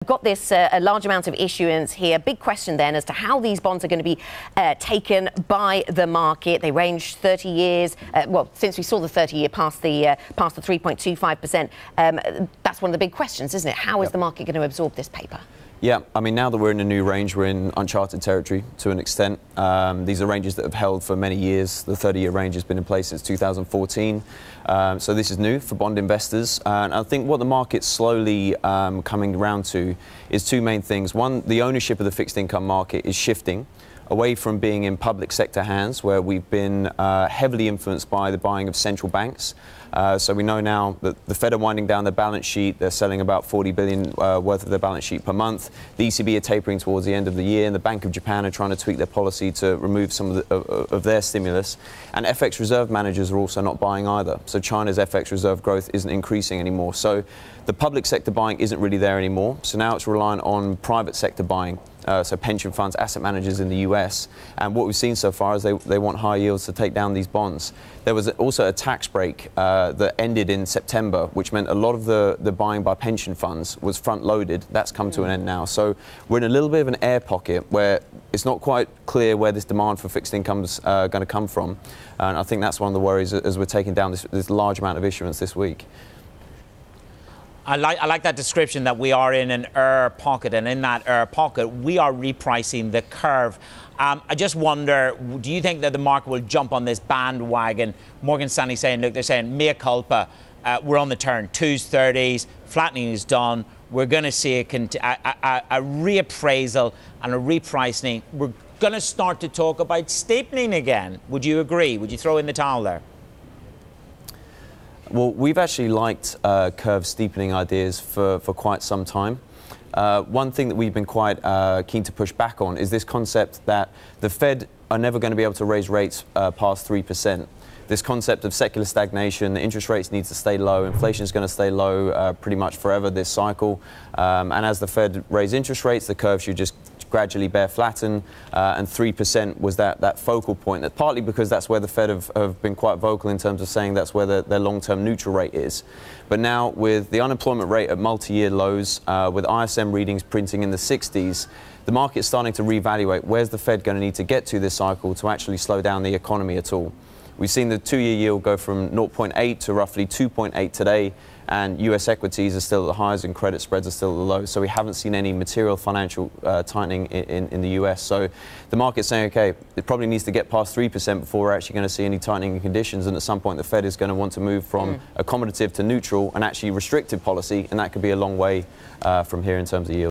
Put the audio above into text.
We've got this a large amount of issuance here. Big question then as to how these bonds are going to be taken by the market. They range 30 years. Well, since we saw the 30-year past the 3.25%, that's one of the big questions, isn't it? How is the market going to absorb this paper? Yeah, I mean, now that we're in a new range, we're in uncharted territory to an extent. These are ranges that have held for many years. The 30-year range has been in place since 2014. So this is new for bond investors. And I think what the market's slowly coming around to is two main things. One, the ownership of the fixed income market is shifting away from being in public sector hands, where we've been heavily influenced by the buying of central banks. So we know now that the Fed are winding down their balance sheet. They're selling about 40 billion worth of their balance sheet per month. The ECB are tapering towards the end of the year, and the Bank of Japan are trying to tweak their policy to remove some of their stimulus. And FX reserve managers are also not buying either. So China's FX reserve growth isn't increasing anymore. So the public sector buying isn't really there anymore. So now it's reliant on private sector buying. So pension funds, asset managers in the US. And what we've seen so far is they want high yields to take down these bonds. There was also a tax break that ended in September, which meant a lot of the buying by pension funds was front-loaded. That's come to an end now. So we're in a little bit of an air pocket where it's not quite clear where this demand for fixed income is going to come from. And I think that's one of the worries as we're taking down this large amount of issuance this week. I like that description that we are in an air pocket, and in that air pocket, we are repricing the curve. I just wonder, do you think that the market will jump on this bandwagon? Morgan Stanley saying, look, they're saying, mea culpa, we're on the turn, 2s, 30s, flattening is done. We're going to see a reappraisal and a repricing. We're going to start to talk about steepening again. Would you agree? Would you throw in the towel there? Well, we've actually liked curve steepening ideas for quite some time. One thing that we've been quite keen to push back on is this concept that the Fed are never going to be able to raise rates past 3%. This concept of secular stagnation, interest rates need to stay low, inflation is going to stay low pretty much forever this cycle. And as the Fed raise interest rates, the curve should just gradually bear flatten, and 3% was that focal point. That partly because that's where the Fed have been quite vocal in terms of saying that's where their long-term neutral rate is. But now with the unemployment rate at multi-year lows, with ISM readings printing in the 60s, the market's starting to reevaluate where's the Fed going to need to get to this cycle to actually slow down the economy at all. We've seen the 2-year yield go from 0.8 to roughly 2.8 today, and US equities are still at the highs and credit spreads are still at the lows. So we haven't seen any material financial tightening in the US. So the market's saying, okay, it probably needs to get past 3% before we're actually going to see any tightening in conditions. And at some point, the Fed is going to want to move from accommodative to neutral and actually restrictive policy. And that could be a long way from here in terms of yield.